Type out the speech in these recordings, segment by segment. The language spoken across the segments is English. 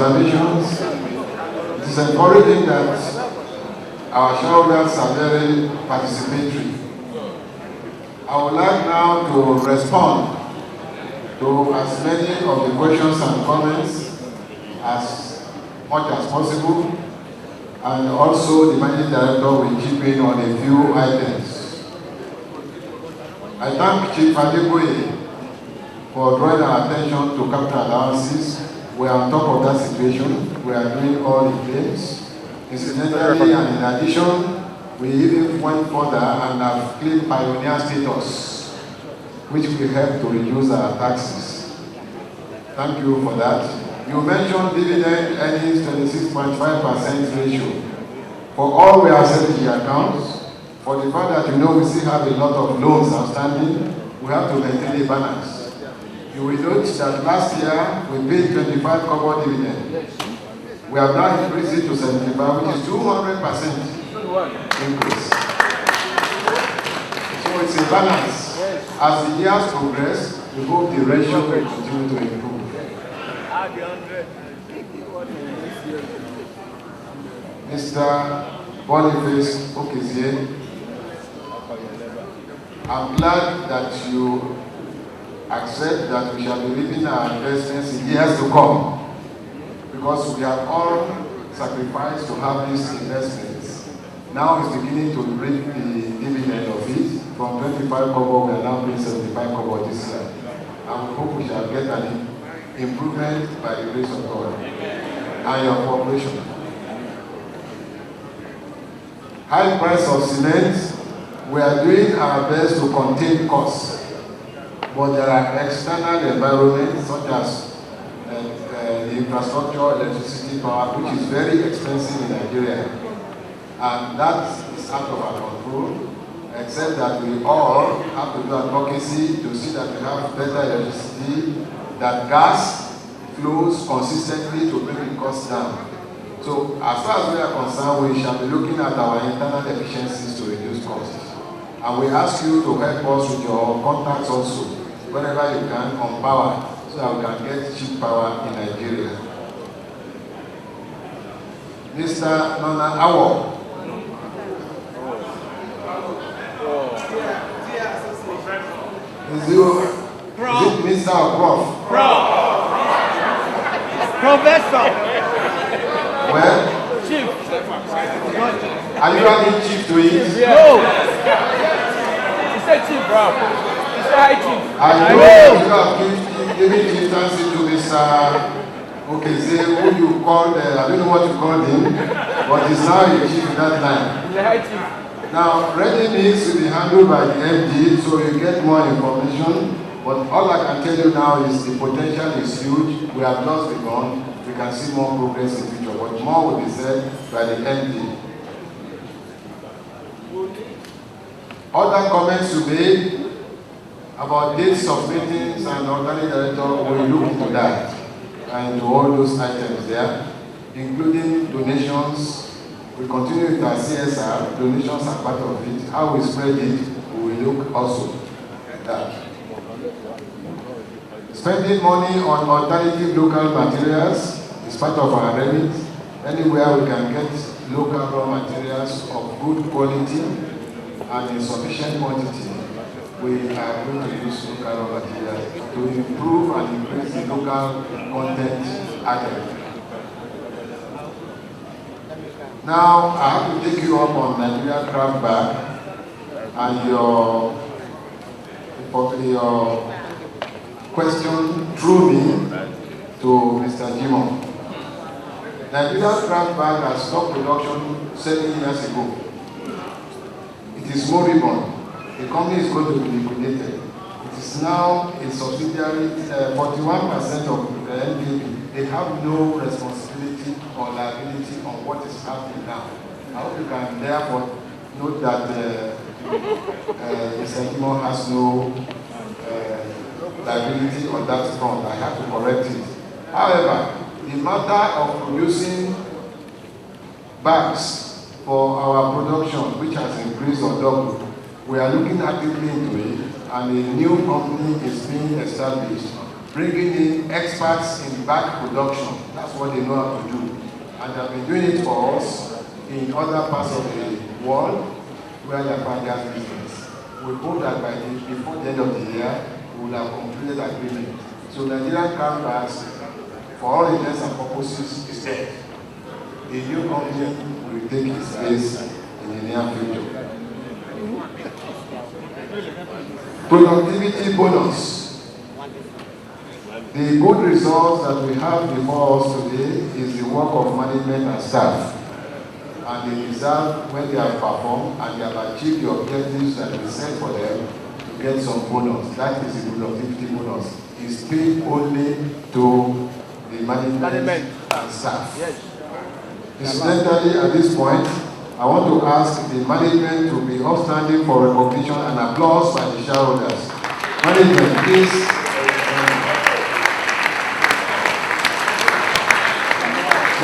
observations. It is encouraging that our shareholders are very participatory. I would like now to respond to as many of the questions and comments as much as possible, and also the managing director will chip in on a few items. I thank Chief Adeboye for drawing our attention to capital allowances. We are on top of that situation. We are doing all the claims. Incidentally, and in addition, we even went further and have claimed pioneer status, which will help to reduce our taxes. Thank you for that. You mentioned dividend earnings 26.5% ratio. For all we are setting the accounts, for the fact that we still have a lot of loans outstanding, we have to maintain a balance. You will note that last year we paid 25 kobo dividend. We have now increased it to 75, which is 200% increase. So it's a balance. As the years progress, we hope the ratio will continue to improve. Mr. Boniface Okezie, I'm glad that you accept that we shall be reaping our investments in years to come, because we have all sacrificed to have these investments. Now it's beginning to reap the dividend of it. From 25 kobo, we are now paying 75 kobo this year. And we hope we shall get an improvement by the grace of God and your cooperation. High price of cement, we are doing our best to contain costs, but there are external environments such as the infrastructure, electricity, power, which is very expensive in Nigeria, and that is out of our control, except that we all have to do advocacy to see that we have better electricity, that gas flows consistently to bring the costs down. So as far as we are concerned, we shall be looking at our internal efficiencies to reduce costs. And we ask you to help us with your contacts also, whenever you can, on power, so that we can get cheap power in Nigeria. Mr. Nona Awo. Is it Mr. or Prof? Professor. Well, Chief. Are you adding chief to it? Yeah. No. He said chief, bro. He said hi, chief. I know you have given chieftaincy to Mr. Okezie, who you called, I don't know what you called him, but he's now a chief in that line. He's a high chief. Now, readiness will be handled by the MD, so you get more information. But all I can tell you now is the potential is huge. We have just begun. We can see more progress in the future, but more will be said by the MD. Other comments to make about dates of meetings and organic director will look into that and to all those items there, including donations. We continue with our CSR, donations are part of it. How we spread it, we will look also at that. Spending money on alternative local materials is part of our remit. Anywhere we can get local raw materials of good quality and in sufficient quantity, we are going to use local raw materials to improve and increase the local content added. Now, I have to take you up on Nigeria Craft Bag and your question through me to Mr. Jimon. Nigeria Craft Bag has stopped production 7 years ago. It is moribund. The company is going to be liquidated. It is now a subsidiary, 41% of the NPP. They have no responsibility or liability on what is happening now. I hope you can therefore note that Mr. Jimon has no liability on that front. I have to correct it. However, the matter of producing bags for our production, which has increased or doubled, we are looking actively into it, and a new company is being established bringing in experts in back production. That's what they know how to do. And they've been doing it for us in other parts of the world where Lafarge has business. We hope that before the end of the year, we will have completed agreement. So Nigerian canvas, for all intents and purposes, is dead. A new company will take its place in the near future. Productivity bonus. The good results that we have before us today is the work of management and staff. And they deserve, when they have performed and they have achieved the objectives that we set for them, to get some bonus. That is the productivity bonus. It's paid only to the management and staff. Yes. Incidentally, at this point, I want to ask the management to be upstanding for recognition and applause by the shareholders. Management, please.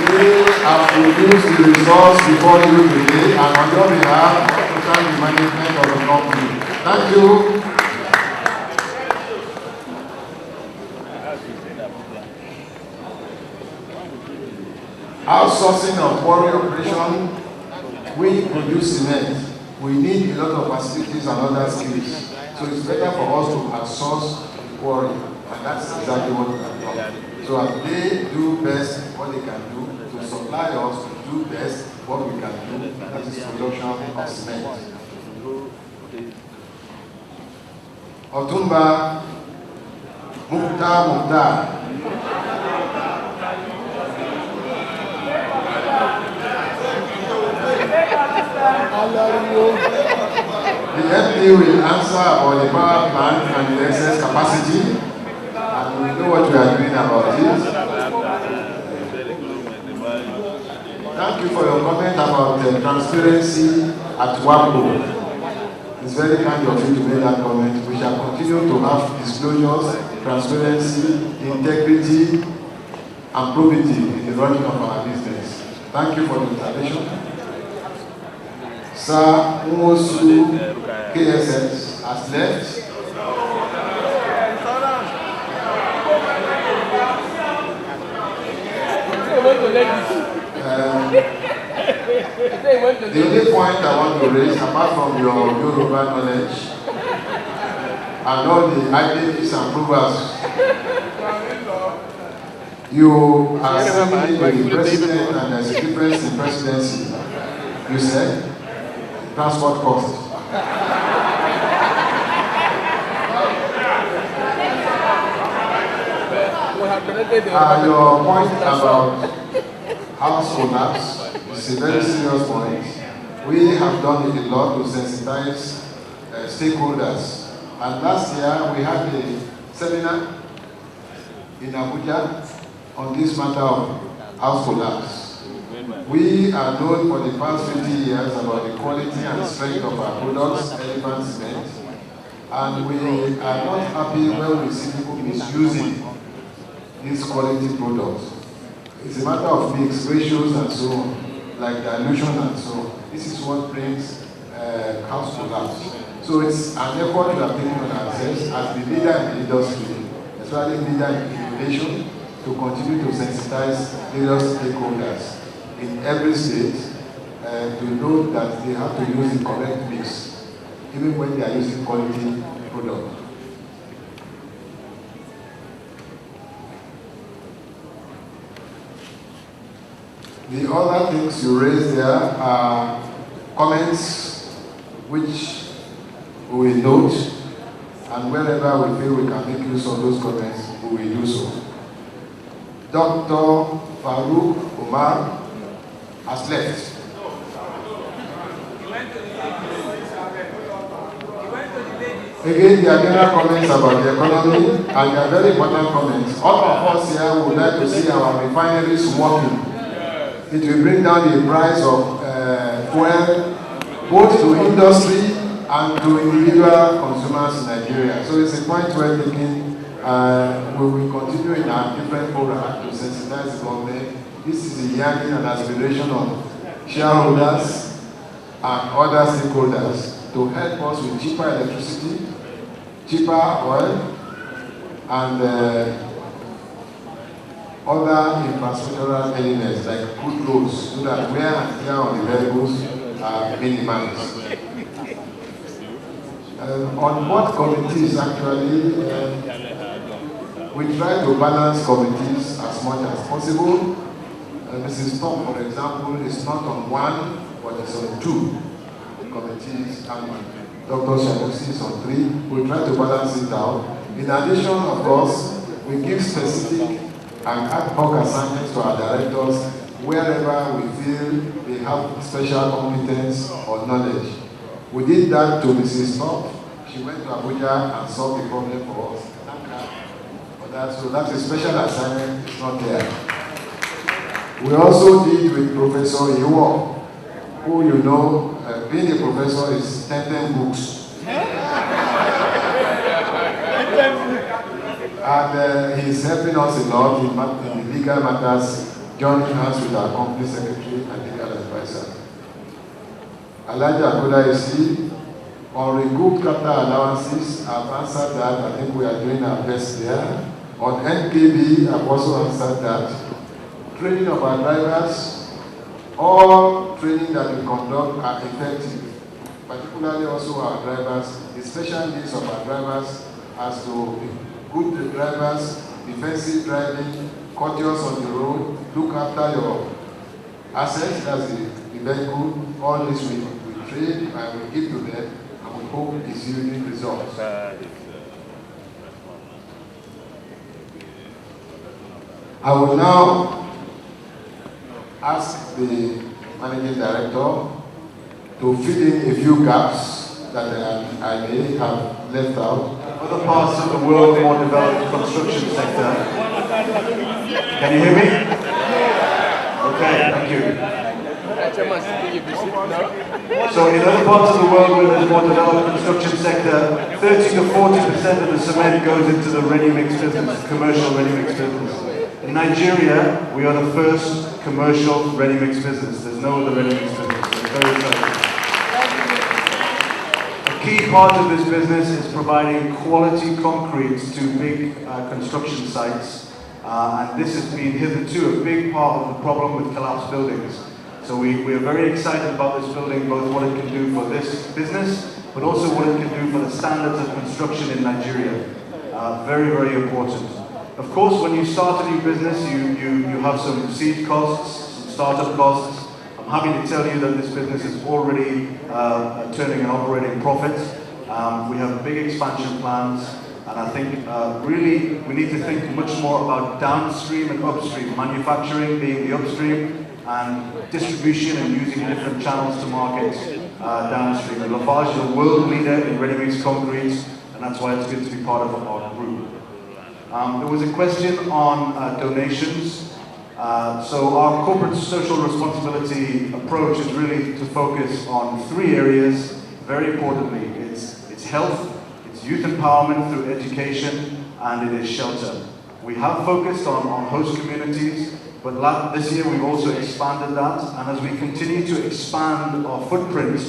We have produced the results before you today, and on your behalf, I want to thank the management of the company. Thank you. Outsourcing of quarry operation, we produce cement. We need a lot of facilities and other skills. So it's better for us to outsource the quarry, and that's exactly what we have done. So as they do best what they can do, to supply us to do best what we can do, that is production of cement. Otumba Mukhtar. The FD will answer about the power plant and the excess capacity, and we know what we are doing about it. Thank you for your comment about the transparency at WAPCO. It's very kind of you to make that comment. We shall continue to have disclosures, transparency, integrity, and probity in the running of our business. Thank you for the intervention. Sir Umosu KSS has left. The only point I want to raise, apart from your Yoruba knowledge and all the IDPs and provers, you are sitting with the president and there's a difference in presidency. You said transport cost. Your point about house collapse is a very serious point. We have done it a lot to sensitize stakeholders. And last year we had a seminar in Abuja on this matter of house collapse. We are known for the past 50 years about the quality and strength of our products, elephant cement, and we are not happy when we see people misusing these quality products. It's a matter of mix ratios and so on, like dilution and so on. This is what brings house collapse. So it's an effort we are taking on ourselves as the leader in the industry, especially leader in innovation, to continue to sensitize various stakeholders in every state to know that they have to use the correct mix, even when they are using quality product. The other things you raised there are comments which we will note, and wherever we feel we can make use of those comments, we will do so. Dr. Farouk Umar has left. Again, there are general comments about the economy, and they are very important comments. All of us here would like to see our refineries working. It will bring down the price of fuel, both to industry and to individual consumers in Nigeria. So it's a point we're taking. We will continue in our different fora to sensitize the government. This is the yearning and aspiration of shareholders and other stakeholders to help us with cheaper electricity, cheaper oil, and other infrastructural elements like good roads, so that wear and tear on the vehicles are minimized. On board committees, actually, we try to balance committees as much as possible. Mrs. Tom, for example, is not on one, but is on two committees, and Dr. Shanusi is on three. We try to balance it out. In addition, of course, we give specific and ad hoc assignments to our directors wherever we feel they have special competence or knowledge. We did that to Mrs. Top. She went to Abuja and solved the problem for us. Thank her for that. So that's a special assignment. It's not there. We also did with Professor Iwo, who you know, being a professor is 10 books. And he's helping us a lot in the legal matters, joining hands with our company secretary and legal advisor. Elijah Akoda, you see, on recouped capital allowances, I've answered that. I think we are doing our best there. On NKB, I've also answered that. Training of our drivers, all training that we conduct are effective, particularly also our drivers, the special needs of our drivers as to good drivers, defensive driving, courteous on the road, look after your assets, that's the vehicle. All this we train and we give to them, and we hope it's yielding results. I will now ask the managing director to fill in a few gaps that I may have left out. Other parts of the world, more developed construction sector. Can you hear me? Okay, thank you. So in other parts of the world where there's more developed construction sector, 30 to 40% of the cement goes into the ready-mix business, commercial ready-mix business. In Nigeria, we are the first commercial ready-mix business. There's no other ready-mix business. We're very excited. A key part of this business is providing quality concrete to big construction sites. And this has been hitherto a big part of the problem with collapsed buildings. So we are very excited about this building, both what it can do for this business, but also what it can do for the standards of construction in Nigeria. Very, very important. Of course, when you start a new business, you have some seed costs, some startup costs. I'm happy to tell you that this business is already turning an operating profit. We have big expansion plans, and I think really we need to think much more about downstream and upstream, manufacturing being the upstream, and distribution and using different channels to market downstream. And Lafarge is a world leader in ready-mix concrete, and that's why it's good to be part of our group. There was a question on donations. So our corporate social responsibility approach is really to focus on three areas. Very importantly, it's health, it's youth empowerment through education, and it is shelter. We have focused on host communities, but this year we've also expanded that, and as we continue to expand our footprint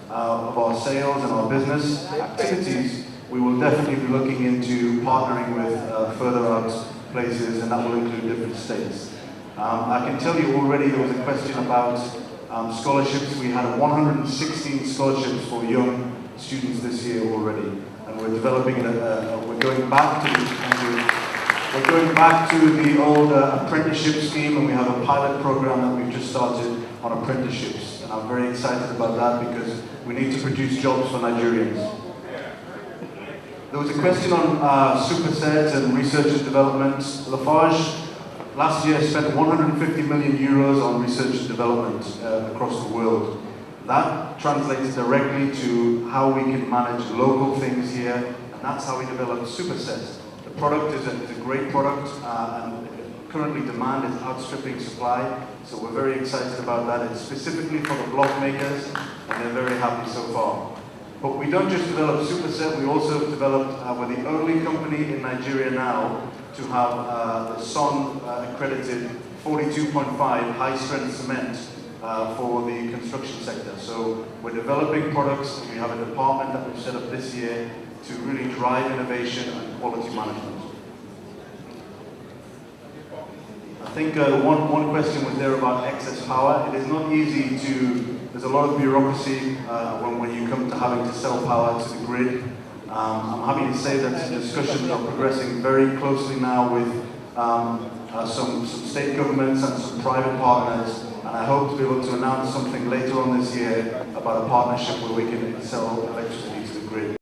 of our sales and our business activities, we will definitely be looking into partnering with further out places, and that will include different states. I can tell you already there was a question about scholarships. We had 116 scholarships for young students this year already, and we're developing we're going back to the old apprenticeship scheme, and we have a pilot program that we've just started on apprenticeships, and I'm very excited about that because we need to produce jobs for Nigerians. There was a question on supersets and research and development. Lafarge last year spent 150 million euros on research and development across the world. That translates directly to how we can manage local things here, and that's how we develop supersets. The product is a great product, and currently demand is outstripping supply, so we're very excited about that. It's specifically for the block makers, and they're very happy so far. But we don't just develop superset, we also developed, we're the only company in Nigeria now to have the SON accredited 42.5 high-strength cement for the construction sector. So we're developing products, and we have a department that we've set up this year to really drive innovation and quality management. think one question was there about excess power. It is not easy to, there's a lot of bureaucracy when you come to having to sell power to the grid. I'm happy to say that discussions are progressing very closely now with some state governments and some private partners, and I hope to be able to announce something later on this year about a partnership where we can sell electricity to the grid.